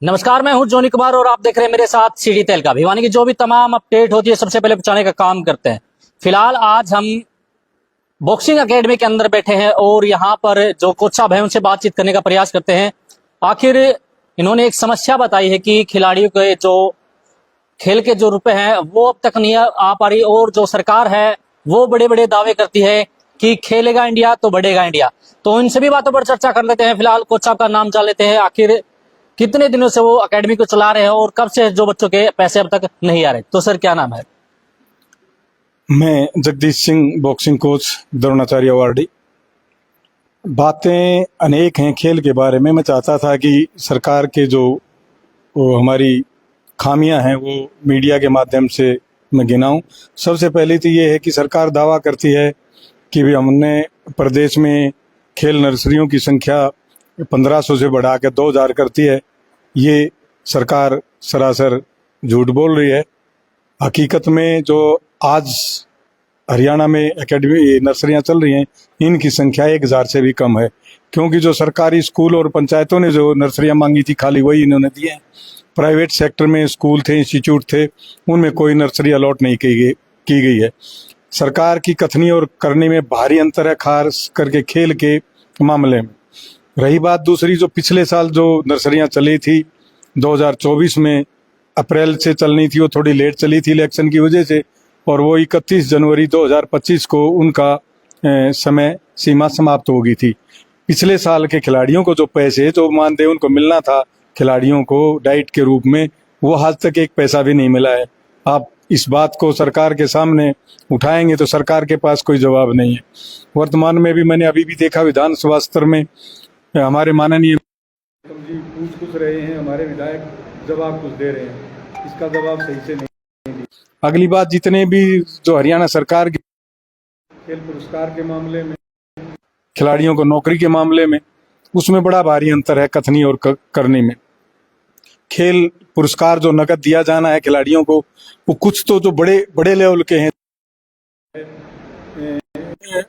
नमस्कार, मैं हूं जोनी कुमार और आप देख रहे हैं मेरे साथ सीडी तेल का। भिवानी की जो भी तमाम अपडेट होती है सबसे पहले पहुंचाने का काम करते हैं। फिलहाल आज हम बॉक्सिंग एकेडमी के अंदर बैठे हैं और यहां पर जो कोच साहब हैं उनसे बातचीत करने का प्रयास करते हैं। आखिर इन्होंने एक समस्या बताई है कि खिलाड़ियों के जो खेल के जो रुपए हैं वो अब तक नहीं आ पा रही, और जो सरकार है वो बड़े बड़े दावे करती है कि खेलेगा इंडिया तो बढ़ेगा इंडिया। तो इन सभी बातों पर चर्चा कर लेते हैं। फिलहाल कोच साहब का नाम जान लेते हैं। आखिर कितने दिनों से वो एकेडमी को चला रहे हैं और कब से जो बच्चों के पैसे अब तक नहीं आ रहे? तो सर क्या नाम है? मैं Jagdish Singh, boxing coach, Dronacharya awardee. बातें अनेक हैं खेल के बारे में। मैं चाहता था कि सरकार के जो हमारी खामियां हैं वो मीडिया के माध्यम से मैं गिनाऊं। सबसे पहले तो ये है कि सरकार दावा करती है कि भी हमने प्रदेश में खेल नर्सरियों की संख्या 1500 से बढ़ा के 2000 करती है। ये सरकार सरासर झूठ बोल रही है। हकीकत में जो आज हरियाणा में एकेडमी नर्सरियां चल रही हैं, इनकी संख्या 1000 से भी कम है, क्योंकि जो सरकारी स्कूल और पंचायतों ने जो नर्सरियां मांगी थी खाली वही इन्होंने दी हैं। प्राइवेट सेक्टर में स्कूल थे, इंस्टीट्यूट थे, उनमें कोई नर्सरी अलॉट नहीं की गई है। सरकार की कथनी और करने में भारी अंतर है, खास करके खेल के मामले में। रही बात दूसरी, जो पिछले साल जो नर्सरियां चली थी 2024 में अप्रैल से चलनी थी, वो थोड़ी लेट चली थी इलेक्शन की वजह से, और वो 31 जनवरी 2025 को उनका समय सीमा समाप्त हो गई थी। पिछले साल के खिलाड़ियों को जो पैसे जो मानदेय उनको मिलना था खिलाड़ियों को डाइट के रूप में, वो आज तक एक पैसा भी नहीं मिला है। आप इस बात को सरकार के सामने उठाएंगे तो सरकार के पास कोई जवाब नहीं है। वर्तमान में भी मैंने अभी भी देखा विधानसभा स्तर में हमारे माननीय जी पूछ रहे हैं, हमारे विधायक जवाब कुछ दे रहे हैं, इसका जवाब सही से नहीं दिया। अगली बात, जितने भी जो हरियाणा सरकार के खेल पुरस्कार के मामले में, खिलाड़ियों को नौकरी के मामले में, उसमें बड़ा भारी अंतर है कथनी और करने में। खेल पुरस्कार जो नकद दिया जाना है खिलाड़ियों को, वो कुछ तो जो बड़े बड़े लेवल के हैं,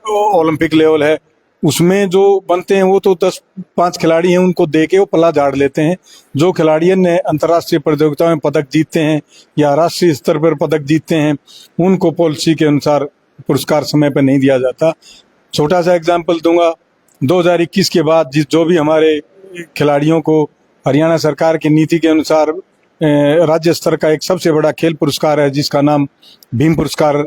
ओलंपिक लेवल है, उसमें जो बनते हैं वो तो 10-5 खिलाड़ी हैं उनको दे के वो पला झाड़ लेते हैं। जो खिलाड़ी ने अंतर्राष्ट्रीय प्रतियोगिताओं में पदक जीतते हैं या राष्ट्रीय स्तर पर पदक जीतते हैं, उनको पॉलिसी के अनुसार पुरस्कार समय पर नहीं दिया जाता। छोटा सा एग्जाम्पल दूंगा, 2021 के बाद जो भी हमारे खिलाड़ियों को हरियाणा सरकार की नीति के अनुसार राज्य स्तर का एक सबसे बड़ा खेल पुरस्कार है जिसका नाम भीम पुरस्कार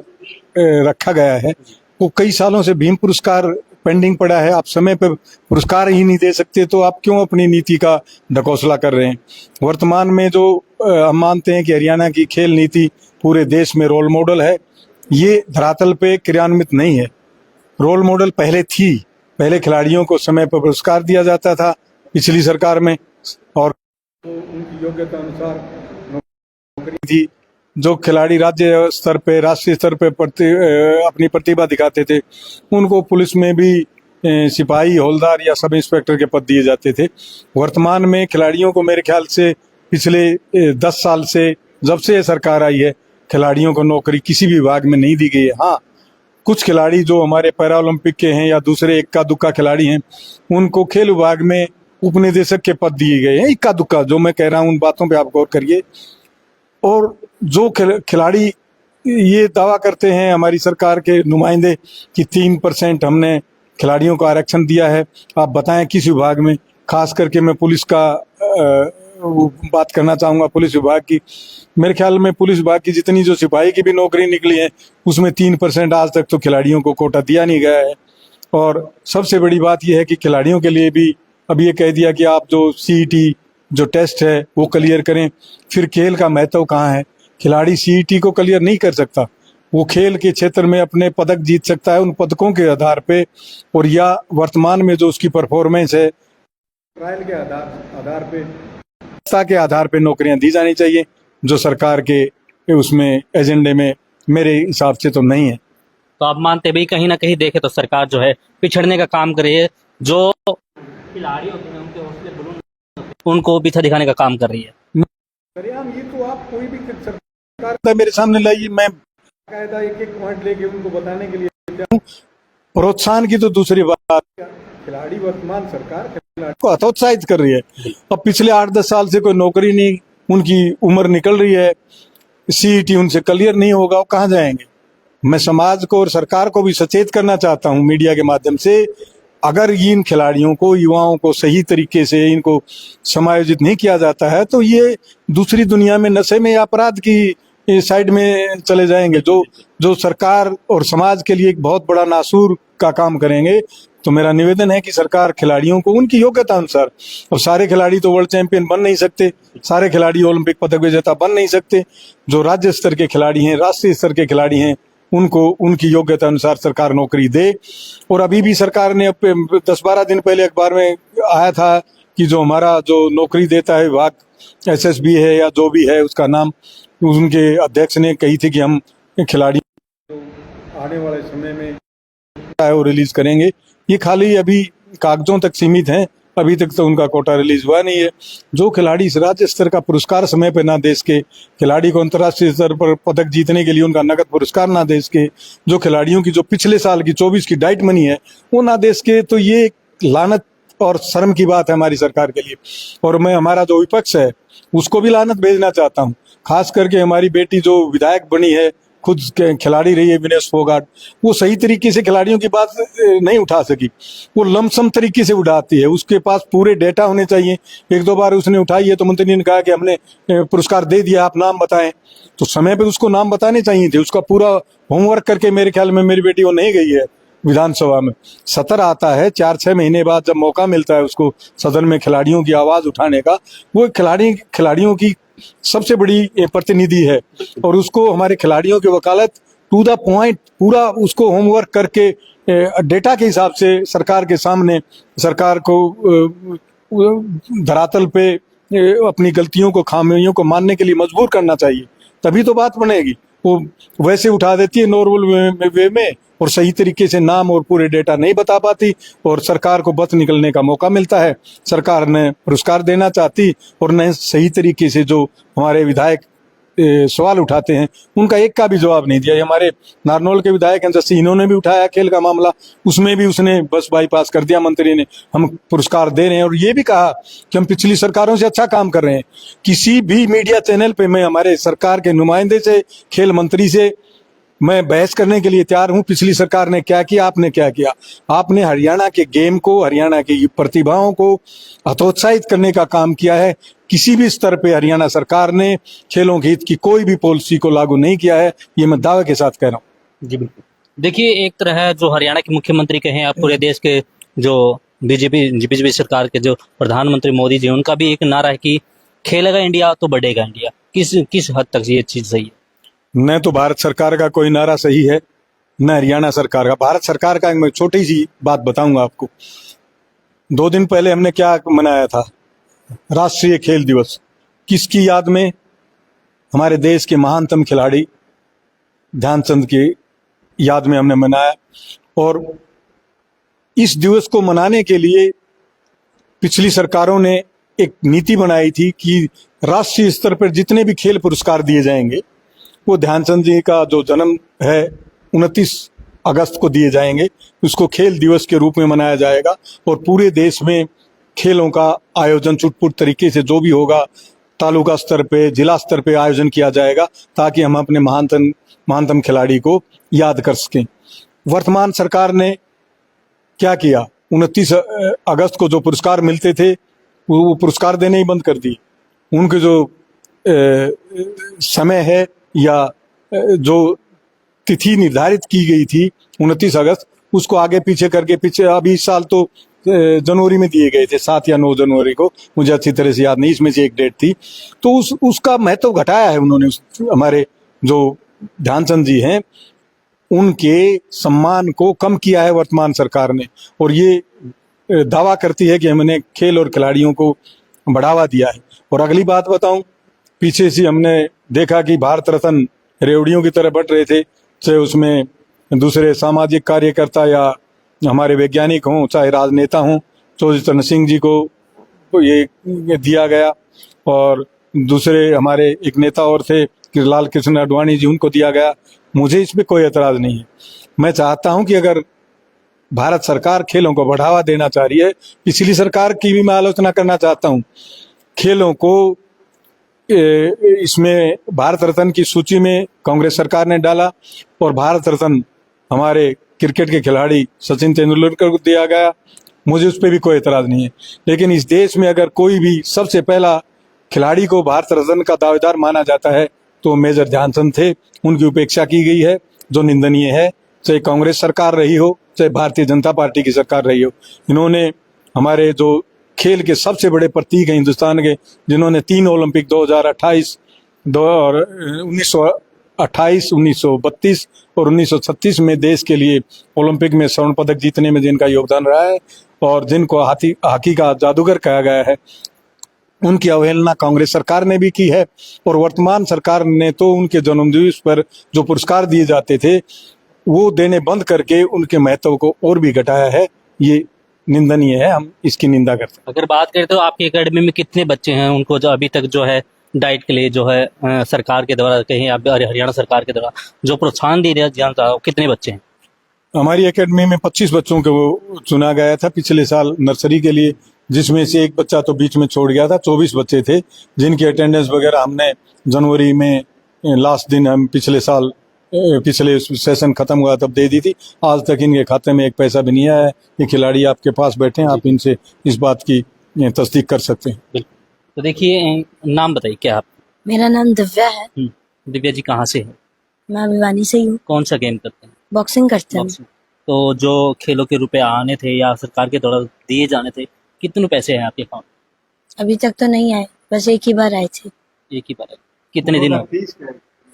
रखा गया है। वो कई सालों से भीम पुरस्कार पेंडिंग पड़ा है। आप समय पर पुरस्कार ही नहीं दे सकते तो आप क्यों अपनी नीति का ढकोसला कर रहे हैं? वर्तमान में जो हम मानते हैं कि हरियाणा की खेल नीति पूरे देश में रोल मॉडल है, ये धरातल पे क्रियान्वित नहीं है। रोल मॉडल पहले थी, पहले खिलाड़ियों को समय पर पुरस्कार दिया जाता था पिछली सरकार में, और तो उनकी योग्यता अनुसार नौकरी थी। जो खिलाड़ी राज्य स्तर पे, राष्ट्रीय स्तर पे अपनी प्रतिभा दिखाते थे, उनको पुलिस में भी सिपाही, हवलदार या सब इंस्पेक्टर के पद दिए जाते थे। वर्तमान में खिलाड़ियों को मेरे ख्याल से पिछले 10 साल से, जब से सरकार आई है, खिलाड़ियों को नौकरी किसी भी विभाग में नहीं दी गई है। हाँ, कुछ खिलाड़ी जो हमारे पैरा ओलंपिक के हैं या दूसरे इक्का दुक्का खिलाड़ी हैं, उनको खेल विभाग में उपनिदेशक के पद दिए गए हैं। इक्का दुक्का जो मैं कह रहा हूँ उन बातों पे आप गौर करिए। और जो खिलाड़ी ये दावा करते हैं हमारी सरकार के नुमाइंदे कि 3% हमने खिलाड़ियों को आरक्षण दिया है, आप बताएं किस विभाग में? खास करके मैं पुलिस का बात करना चाहूँगा, पुलिस विभाग की। मेरे ख्याल में पुलिस विभाग की जितनी जो सिपाही की भी नौकरी निकली है उसमें 3% आज तक तो खिलाड़ियों को कोटा दिया नहीं गया है। और सबसे बड़ी बात यह है कि खिलाड़ियों के लिए भी अब ये कह दिया कि आप जो सीईटी जो टेस्ट है वो क्लियर करें। फिर खेल का महत्व कहाँ है? खिलाड़ी सीईटी को क्लियर नहीं कर सकता, वो खेल के क्षेत्र में अपने पदक जीत सकता है उन पदकों के आधार पे, और या वर्तमान में जो उसकी परफॉर्मेंस है ट्रायल के आधार पे, के आधार पे नौकरियां दी जानी चाहिए, जो सरकार के उसमें एजेंडे में मेरे हिसाब से तो नहीं है। तो आप मानते भी कहीं ना कहीं देखे तो सरकार जो है पिछड़ने का काम कर रही है, जो खिलाड़ी होते हैं उनके हौसले बुलंद, उनको पीछा दिखाने का काम कर रही है। ये तो आप कोई भी सरकार मेरे सामने लाइए, मैं कायदा एक पॉइंट लेके उनको बताने के लिए। प्रोत्साहन की तो दूसरी बात, खिलाड़ी वर्तमान सरकार को हतोत्साहित कर रही है। अब पिछले 8-10 साल से कोई नौकरी नहीं, उनकी उम्र निकल रही है, सीईटी उनसे क्लियर नहीं होगा, वो कहाँ जाएंगे। मैं समाज को और सरकार को भी सचेत करना चाहता हूँ मीडिया के माध्यम से, अगर इन खिलाड़ियों को, युवाओं को सही तरीके से इनको समायोजित नहीं किया जाता है तो ये दूसरी दुनिया में नशे में या अपराध की साइड में चले जाएंगे, जो सरकार और समाज के लिए एक बहुत बड़ा नासूर का काम करेंगे। तो मेरा निवेदन है कि सरकार खिलाड़ियों को उनकी योग्यता अनुसार, और सारे खिलाड़ी तो वर्ल्ड चैंपियन बन नहीं सकते, सारे खिलाड़ी ओलंपिक पदक विजेता बन नहीं सकते, जो राज्य स्तर के खिलाड़ी हैं, राष्ट्रीय स्तर के खिलाड़ी हैं, उनको उनकी योग्यता अनुसार सरकार नौकरी दे। और अभी भी सरकार ने 10-12 दिन पहले अखबार में आया था कि जो हमारा जो नौकरी देता है विभाग, एसएसबी है या जो भी है उसका नाम, उनके अध्यक्ष ने कही थी कि हम खिलाड़ी आने वाले समय में वो रिलीज करेंगे। ये खाली अभी कागजों तक सीमित हैं, अभी तक तो उनका कोटा रिलीज हुआ नहीं है। जो खिलाड़ी इस राज्य स्तर का पुरस्कार समय पर ना दे सके, खिलाड़ी को अंतर्राष्ट्रीय स्तर पर पदक जीतने के लिए उनका नगद पुरस्कार ना दे सके, जो खिलाड़ियों की जो पिछले साल की 24 की डाइट मनी है वो ना दे सके, तो ये लानत और शर्म की बात है हमारी सरकार के लिए। और मैं हमारा जो विपक्ष है उसको भी लानत भेजना चाहता हूँ, खास करके हमारी बेटी जो विधायक बनी है, खुद खिलाड़ी रही है, विनेश फोगाट, वो सही तरीके से खिलाड़ियों की बात नहीं उठा सकी, वो लमसम तरीके से उठाती है। उसके पास पूरे डेटा होने चाहिए। 1-2 बार उसने उठाई है तो मंत्री ने कहा कि हमने पुरस्कार दे दिया, आप नाम बताएं, तो समय पे उसको नाम बताने चाहिए थे। उसका पूरा होमवर्क करके मेरे ख्याल में मेरी बेटी वो नहीं गई है विधानसभा में। सत्र आता है 4-6 महीने बाद, जब मौका मिलता है उसको सदन में खिलाड़ियों की आवाज उठाने का, वो खिलाड़ियों की सबसे बड़ी प्रतिनिधि है, और उसको हमारे खिलाड़ियों की वकालत टू द पॉइंट पूरा उसको होमवर्क करके डेटा के हिसाब से सरकार के सामने, सरकार को धरातल पे अपनी गलतियों को, खामियों को मानने के लिए मजबूर करना चाहिए, तभी तो बात बनेगी। वो वैसे उठा देती है नॉर्मल वे में, और सही तरीके से नाम और पूरे डेटा नहीं बता पाती, और सरकार को बच निकलने का मौका मिलता है। सरकार ने पुरस्कार देना चाहती और न सही तरीके से जो हमारे विधायक सवाल उठाते हैं उनका एक का भी जवाब नहीं दिया। हमारे नारनौल के विधायक हैं जैसे, इन्होंने भी उठाया खेल का मामला, उसमें भी उसने बस बाईपास कर दिया मंत्री ने। हम पुरस्कार दे रहे हैं और ये भी कहा कि हम पिछली सरकारों से अच्छा काम कर रहे हैं। किसी भी मीडिया चैनल पे मैं हमारे सरकार के नुमाइंदे से, खेल मंत्री से मैं बहस करने के लिए तैयार हूं। पिछली सरकार ने क्या किया, आपने क्या किया? आपने हरियाणा के गेम को, हरियाणा की प्रतिभाओं को हतोत्साहित करने का काम किया है। किसी भी स्तर पे हरियाणा सरकार ने खेलों के हित की कोई भी पॉलिसी को लागू नहीं किया है, ये मैं दावे के साथ कह रहा हूँ। जी बिल्कुल। देखिए, एक तरह है जो हरियाणा के मुख्यमंत्री कहें, आप पूरे देश के जो बीजेपी सरकार के जो प्रधानमंत्री मोदी जी, उनका भी एक नारा है कि खेलेगा इंडिया तो बढ़ेगा इंडिया। किस हद तक ये चीज सही है? न तो भारत सरकार का कोई नारा सही है, न हरियाणा सरकार का। भारत सरकार का मैं छोटी सी बात बताऊंगा आपको। 2 दिन पहले हमने क्या मनाया था? राष्ट्रीय खेल दिवस। किसकी याद में? हमारे देश के महानतम खिलाड़ी ध्यानचंद की याद में हमने मनाया। और इस दिवस को मनाने के लिए पिछली सरकारों ने एक नीति बनाई थी कि राष्ट्रीय स्तर पर जितने भी खेल पुरस्कार दिए जाएंगे वो ध्यानचंद जी का जो जन्म है 29 अगस्त को दिए जाएंगे। उसको खेल दिवस के रूप में मनाया जाएगा और पूरे देश में खेलों का आयोजन चुटपुट तरीके से जो भी होगा, तालुका स्तर पे, जिला स्तर पे आयोजन किया जाएगा, ताकि हम अपने महानतम खिलाड़ी को याद कर सकें। वर्तमान सरकार ने क्या किया? 29 अगस्त को जो पुरस्कार मिलते थे वो पुरस्कार देने ही बंद कर दिए। उनके जो समय है या जो तिथि निर्धारित की गई थी 29 अगस्त, उसको आगे पीछे करके अभी इस साल तो जनवरी में दिए गए थे, 7 या 9 जनवरी को, मुझे अच्छी तरह से याद नहीं, इसमें से एक डेट थी। तो उसका महत्व घटाया है उन्होंने। हमारे जो ध्यानचंद जी हैं उनके सम्मान को कम किया है वर्तमान सरकार ने, और ये दावा करती है कि हमने खेल और खिलाड़ियों को बढ़ावा दिया है। और अगली बात बताऊं, पीछे से हमने देखा कि भारत रत्न रेवड़ियों की तरह बट रहे थे, चाहे उसमें दूसरे सामाजिक कार्यकर्ता या हमारे वैज्ञानिक हों, चाहे राजनेता हों। चौधरी चरण सिंह जी को ये दिया गया, और दूसरे हमारे एक नेता और थे लाल कृष्ण आडवाणी जी, उनको दिया गया। मुझे इस पर कोई एतराज नहीं है। मैं चाहता हूं कि अगर भारत सरकार खेलों को बढ़ावा देना चाह रही है। पिछली सरकार की भी मैं आलोचना करना चाहता हूँ। खेलों को इसमें भारत रत्न की सूची में कांग्रेस सरकार ने डाला और भारत रत्न हमारे क्रिकेट के खिलाड़ी सचिन तेंदुलकर को दिया गया। मुझे उस पर भी कोई एतराज नहीं है, लेकिन इस देश में अगर कोई भी सबसे पहला खिलाड़ी को भारत रत्न का दावेदार माना जाता है तो मेजर ध्यानचंद थे। उनकी उपेक्षा की गई है जो निंदनीय है, चाहे कांग्रेस सरकार रही हो चाहे भारतीय जनता पार्टी की सरकार रही हो। इन्होंने हमारे जो खेल के सबसे बड़े प्रतीक हैं हिंदुस्तान के, जिन्होंने 3 ओलंपिक 2028 और 1928, 1932 और 1936 में देश के लिए ओलंपिक में स्वर्ण पदक जीतने में जिनका योगदान रहा है और जिनको हॉकी का जादूगर कहा गया है, उनकी अवहेलना कांग्रेस सरकार ने भी की है। और वर्तमान सरकार ने तो उनके जन्मदिवस पर जो पुरस्कार दिए जाते थे वो देने बंद करके उनके महत्व को और भी घटाया है। ये निंदनीय है, हम इसकी निंदा करते हैं। अगर बात करें तो आपकी एकेडमी में कितने बच्चे हैं उनको जो अभी तक जो है डाइट के लिए जो है सरकार के द्वारा कहीं हरियाणा सरकार के द्वारा जो प्रोत्साहन दे दिया जाता है, कितने बच्चे हैं? हमारी एकेडमी में 25 बच्चों को चुना गया था पिछले साल नर्सरी के लिए, जिसमें से एक बच्चा तो बीच में छोड़ गया था। 24 बच्चे थे जिनकी अटेंडेंस वगैरह हमने जनवरी में लास्ट दिन हम पिछले सेशन खत्म हुआ तब दे दी थी। आज तक इनके खाते में एक पैसा भी नहीं आया है। ये खिलाड़ी आपके पास बैठे हैं, आप इनसे इस बात की तस्दीक कर सकते हैं। बिल्कुल। तो देखिए, नाम बताइए क्या आप? मेरा नाम दिव्या है। दिव्या जी कहाँ से है? मैं भिवानी से ही हूँ। कौन सा गेम करते हैं? बॉक्सिंग करते हैं। बॉक्सिंग। तो जो खेलों के रुपए आने थे या सरकार के द्वारा दिए जाने थे, कितने पैसे हैं आपके अकाउंट? अभी तक तो नहीं आए, बस एक ही बार आए थे। एक ही बार है। कितने दिन?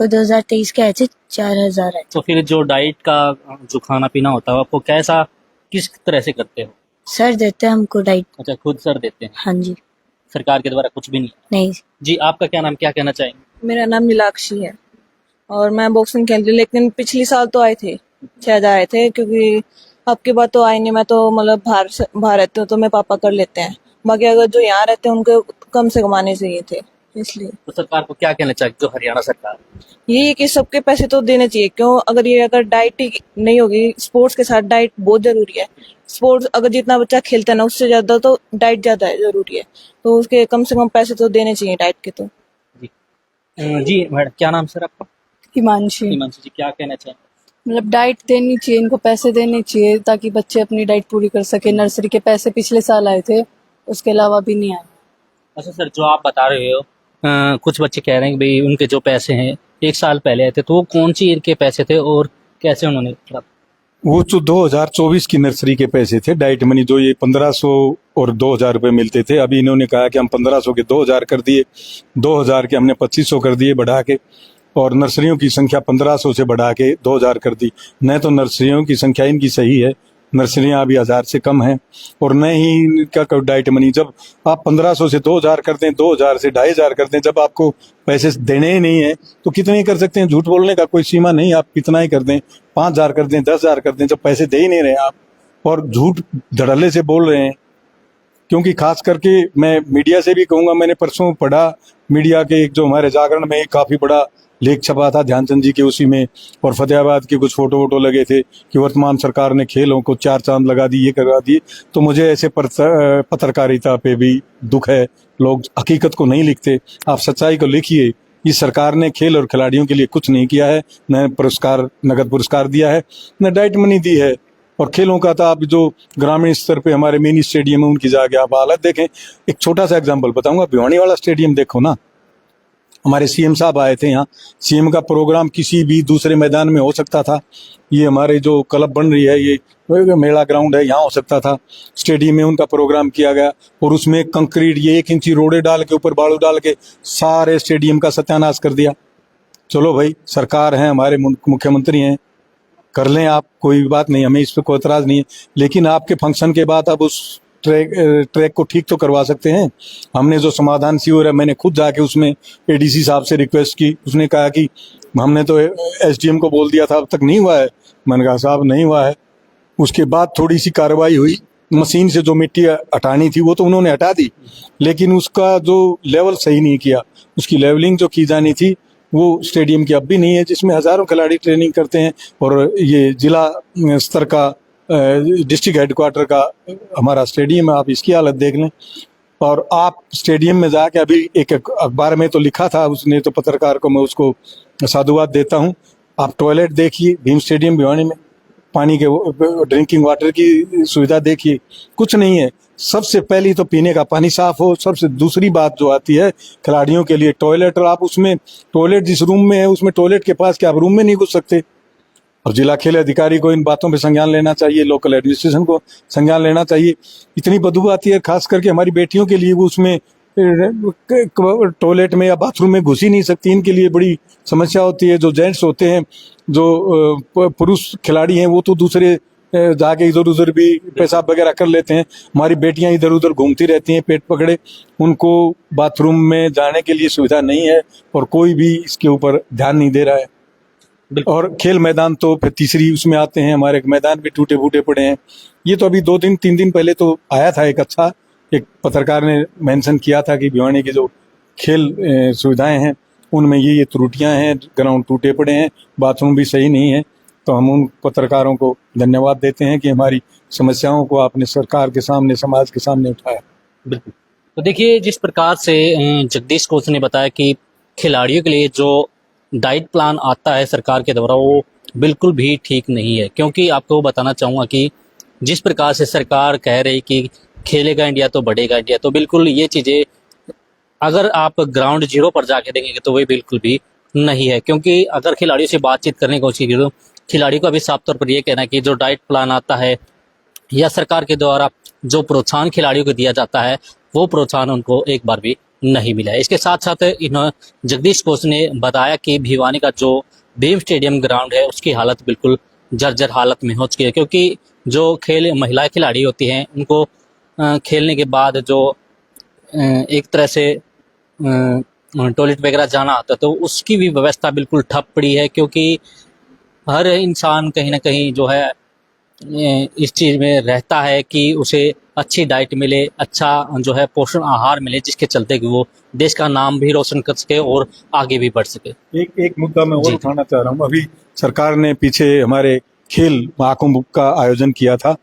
वो 2023 के आए थे, 4000 आए थे। तो फिर जो डाइट का जो खाना पीना होता है आपको कैसा किस तरह से करते हो? सर देते हैं हमको डाइट। अच्छा, खुद सर देते हैं? हाँ जी। सरकार के द्वारा कुछ भी नहीं? नहीं। जी, आपका क्या नाम, क्या कहना चाहेंगे? मेरा नाम नीलाक्षी है और मैं बॉक्सिंग खेल रही हूँ, लेकिन पिछली साल तो आए थे, 6000 आए थे, क्योंकि अब की बात तो आई नहीं। मैं तो मतलब बाहर रहते हूँ तो मेरे पापा कर लेते हैं, बाकी अगर जो यहाँ रहते हैं उनको कम से कम आने चाहिए थे, इसलिए। तो सरकार को क्या कहना चाहिए, जो हरियाणा सरकार? ये है कि सबके पैसे तो देने चाहिए, क्यों? अगर डाइट ही नहीं होगी, स्पोर्ट्स के साथ डाइट बहुत जरूरी है। स्पोर्ट्स अगर जितना बच्चा खेलता है ना उससे ज्यादा तो डाइट ज्यादा जरूरी है, तो उसके कम से कम पैसे तो देने चाहिए डाइट के। तो जी मैडम, क्या नाम सर आपका? हिमांशी। हिमांशु जी, क्या कहना चाहेंगे? मतलब डाइट देनी चाहिए, इनको पैसे देने चाहिए ताकि बच्चे अपनी डाइट पूरी कर सके। नर्सरी के पैसे पिछले साल आए थे, उसके अलावा भी नहीं आए। अच्छा सर, जो आप बता रहे हो कुछ बच्चे कह रहे हैं कि भाई उनके जो पैसे हैं 1 साल पहले आए थे, तो वो कौन सी ईयर के पैसे थे और कैसे उन्होंने? वो जो 2024 की नर्सरी के पैसे थे डाइट मनी, जो ये 1500 और 2000 रुपए मिलते थे, अभी इन्होंने कहा कि हम 1500 के 2000 कर दिए, 2000 के हमने 2500 कर दिए बढ़ा के, और नर्सरियों की संख्या 1500 से बढ़ा के 2000 कर दी। न तो नर्सरियों की संख्या इनकी सही है, नर्सरियां अभी 1000 से कम हैं, और न ही इनका डाइट मनी। जब आप 1500 से 2000 करते हैं, 2000 से 2500 करते हैं, जब आपको पैसे देने ही नहीं है तो कितने ही कर सकते हैं। झूठ बोलने का कोई सीमा नहीं, आप कितना ही कर दें, 5000 कर दें, 10000 कर दें, जब पैसे दे ही नहीं रहे आप और झूठ धड़ल्ले से बोल रहे हैं। क्योंकि खास करके मैं मीडिया से भी कहूंगा, मैंने परसों पढ़ा मीडिया के एक जो हमारे जागरण में काफी बड़ा लेख छपा था ध्यानचंद जी के, उसी में और फतेहाबाद के कुछ फोटो वोटो लगे थे कि वर्तमान सरकार ने खेलों को 4 चांद लगा दी, ये करवा दिए। तो मुझे ऐसे पत्रकारिता पे भी दुख है। लोग हकीकत को नहीं लिखते, आप सच्चाई को लिखिए। इस सरकार ने खेल और खिलाड़ियों के लिए कुछ नहीं किया है, न पुरस्कार, नगद पुरस्कार दिया है, न डाइट मनी दी है। और खेलों का तो आप जो ग्रामीण स्तर पे हमारे मिनी स्टेडियम है उनकी जाके आप हालत देखें। एक छोटा सा एग्जाम्पल बताऊंगा, भिवानी वाला स्टेडियम देखो ना, हमारे सीएम साहब आए थे यहाँ, सीएम का प्रोग्राम किसी भी दूसरे मैदान में हो सकता था। ये हमारे जो क्लब बन रही है, ये मेला ग्राउंड है, यहाँ हो सकता था। स्टेडियम में उनका प्रोग्राम किया गया और उसमें कंक्रीट ये 1 इंची रोडे डाल के, ऊपर बालू डाल के सारे स्टेडियम का सत्यानाश कर दिया। चलो भाई, सरकार है, हमारे मुख्यमंत्री हैं, कर लें आप, कोई बात नहीं, हमें इस पर कोई एतराज नहीं है। लेकिन आपके फंक्शन के बाद आप उस ट्रैक को ठीक तो करवा सकते हैं। हमने जो समाधान शिविर है, मैंने खुद जाके उसमें एडीसी साहब से रिक्वेस्ट की, उसने कहा कि हमने तो एसडीएम को बोल दिया था, अब तक नहीं हुआ है। मैंने कहा साहब नहीं हुआ है। उसके बाद थोड़ी सी कार्रवाई हुई, मशीन से जो मिट्टी हटानी थी वो तो उन्होंने हटा दी, लेकिन उसका जो लेवल सही नहीं किया, उसकी लेवलिंग जो की जानी थी वो स्टेडियम की अब भी नहीं है, जिसमें हजारों खिलाड़ी ट्रेनिंग करते हैं और ये जिला स्तर का डिस्ट्रिक्ट हेडक्वार्टर का हमारा स्टेडियम है, आप इसकी हालत देख लें। और आप स्टेडियम में जाके, अभी एक अखबार में तो लिखा था उसने, तो पत्रकार को मैं उसको साधुवाद देता हूँ। आप टॉयलेट देखिए भीम स्टेडियम भिवानी में, पानी के ड्रिंकिंग वाटर की सुविधा देखिए, कुछ नहीं है। सबसे पहली तो पीने का पानी साफ हो, सबसे दूसरी बात जो आती है खिलाड़ियों के लिए टॉयलेट, और आप उसमें टॉयलेट जिस रूम में है उसमें टॉयलेट के पास क्या आप रूम में नहीं घुस सकते? और जिला खेल अधिकारी को इन बातों पे संज्ञान लेना चाहिए, लोकल एडमिनिस्ट्रेशन को संज्ञान लेना चाहिए। इतनी बदबू आती है, खास करके हमारी बेटियों के लिए, वो उसमें टॉयलेट में या बाथरूम में घुस ही नहीं सकती, इनके लिए बड़ी समस्या होती है। जो जेंट्स होते हैं, जो पुरुष खिलाड़ी हैं, वो तो दूसरे जाके इधर उधर भी पेशाब वगैरह कर लेते हैं। हमारी बेटियां इधर उधर घूमती रहती हैं पेट पकड़े, उनको बाथरूम में जाने के लिए सुविधा नहीं है और कोई भी इसके ऊपर ध्यान नहीं दे रहा है। और खेल मैदान तो फिर तीसरी उसमें आते हैं, हमारे मैदान भी टूटे फूटे पड़े हैं। ये तो अभी 2-3 दिन पहले तो आया था एक पत्रकार ने मेंशन किया था कि भिवानी की जो खेल सुविधाएं हैं उनमें ये त्रुटियां हैं, ग्राउंड टूटे पड़े हैं, बाथरूम भी सही नहीं है। तो हम उन पत्रकारों को धन्यवाद देते हैं कि हमारी समस्याओं को आपने सरकार के सामने, समाज के सामने उठाया। बिल्कुल। तो देखिए, जिस प्रकार से जगदीश कोच ने बताया कि खिलाड़ियों के लिए जो डाइट प्लान आता है सरकार के द्वारा, वो बिल्कुल भी ठीक नहीं है। क्योंकि आपको बताना चाहूँगा कि जिस प्रकार से सरकार कह रही कि खेलेगा इंडिया तो बढ़ेगा इंडिया, तो बिल्कुल ये चीज़ें अगर आप ग्राउंड जीरो पर जाके देखेंगे तो वही बिल्कुल भी नहीं है। क्योंकि अगर खिलाड़ियों से बातचीत करने की कोशिश करें तो खिलाड़ियों का भी साफ तौर पर यह कहना है कि जो डाइट प्लान आता है या सरकार के द्वारा जो प्रोत्साहन खिलाड़ियों को दिया जाता है, वो प्रोत्साहन उनको एक बार भी नहीं मिला है। इसके साथ साथ जगदीश कोच ने बताया कि भिवानी का जो भीम स्टेडियम ग्राउंड है उसकी हालत बिल्कुल जर्जर हालत में हो चुकी है। क्योंकि जो महिला खिलाड़ी होती हैं उनको खेलने के बाद जो एक तरह से टॉयलेट वगैरह जाना आता है, तो उसकी भी व्यवस्था बिल्कुल ठप पड़ी है। क्योंकि हर इंसान कहीं ना कहीं जो है इस चीज़ में रहता है कि उसे अच्छी डाइट मिले, अच्छा जो है पोषण आहार मिले, जिसके चलते कि वो देश का नाम भी रोशन कर सके और आगे भी बढ़ सके। एक मुद्दा मैं और उठाना चाह रहा हूँ। अभी सरकार ने पीछे हमारे खेल महाकुंभ का आयोजन किया था,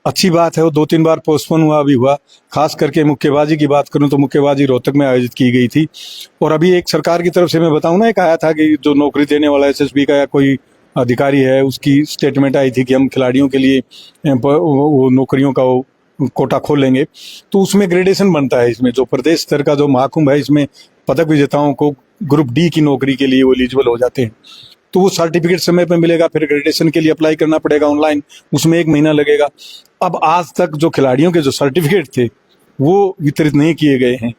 अच्छी बात है, वो 2-3 बार पोस्टपोन हुआ, अभी हुआ। खास करके मुक्केबाजी की बात करूं तो मुक्केबाजी रोहतक में आयोजित की गई थी। और अभी एक सरकार की तरफ से मैं बताऊं ना, एक आया था कि जो नौकरी देने वाला एसएसबी का या कोई अधिकारी है, उसकी स्टेटमेंट आई थी कि हम खिलाड़ियों के लिए वो नौकरियों का वो कोटा खोलेंगे। तो उसमें ग्रेडेशन बनता है, इसमें जो प्रदेश स्तर का जो महाकुंभ है, इसमें पदक विजेताओं को ग्रुप डी की नौकरी के लिए वो एलिजिबल हो जाते हैं। तो वो सर्टिफिकेट समय पे मिलेगा, फिर ग्रेडेशन के लिए अप्लाई करना पड़ेगा ऑनलाइन, उसमें 1 महीना लगेगा। अब आज तक जो खिलाड़ियों के जो सर्टिफिकेट थे वो वितरित नहीं किए गए हैं।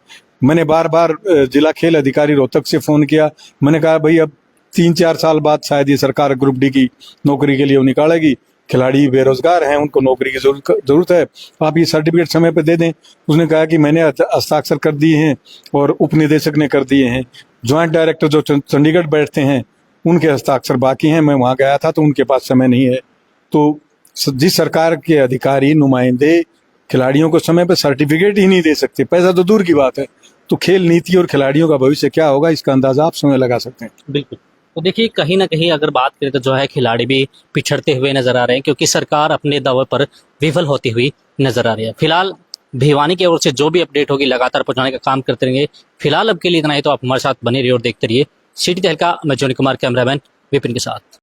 मैंने बार बार जिला खेल अधिकारी रोहतक से फोन किया, मैंने कहा भाई अब 3-4 साल बाद शायद ये सरकार ग्रुप डी की नौकरी के लिए वो निकालेगी, खिलाड़ी बेरोजगार हैं, उनको नौकरी की जरूरत है, आप ये सर्टिफिकेट समय पे दे दें। उसने कहा कि मैंने हस्ताक्षर कर दिए हैं और उप निदेशक ने कर दिए हैं, ज्वाइंट डायरेक्टर जो चंडीगढ़ बैठते हैं उनके हस्ताक्षर बाकी हैं, मैं वहां गया था तो उनके पास समय नहीं है। तो जिस सरकार के अधिकारी नुमाइंदे खिलाड़ियों को समय पर सर्टिफिकेट ही नहीं दे सकते, पैसा तो दूर की बात है, तो खेल नीति और खिलाड़ियों का भविष्य क्या होगा इसका अंदाजा आप समय लगा सकते हैं। बिल्कुल। तो देखिए, कहीं ना कहीं अगर बात करें तो जो है खिलाड़ी भी पिछड़ते हुए नजर आ रहे हैं, क्योंकि सरकार अपने दावे पर विफल होती हुई नजर आ रही है। फिलहाल भिवानी की ओर से जो भी अपडेट होगी लगातार पहुंचाने का काम करते रहेंगे। फिलहाल अब के लिए इतना ही, तो आप हमारे साथ बने रहिए और देखते रहिए सिटी तहलका। मैं जोनी कुमार, कैमरामैन विपिन के साथ।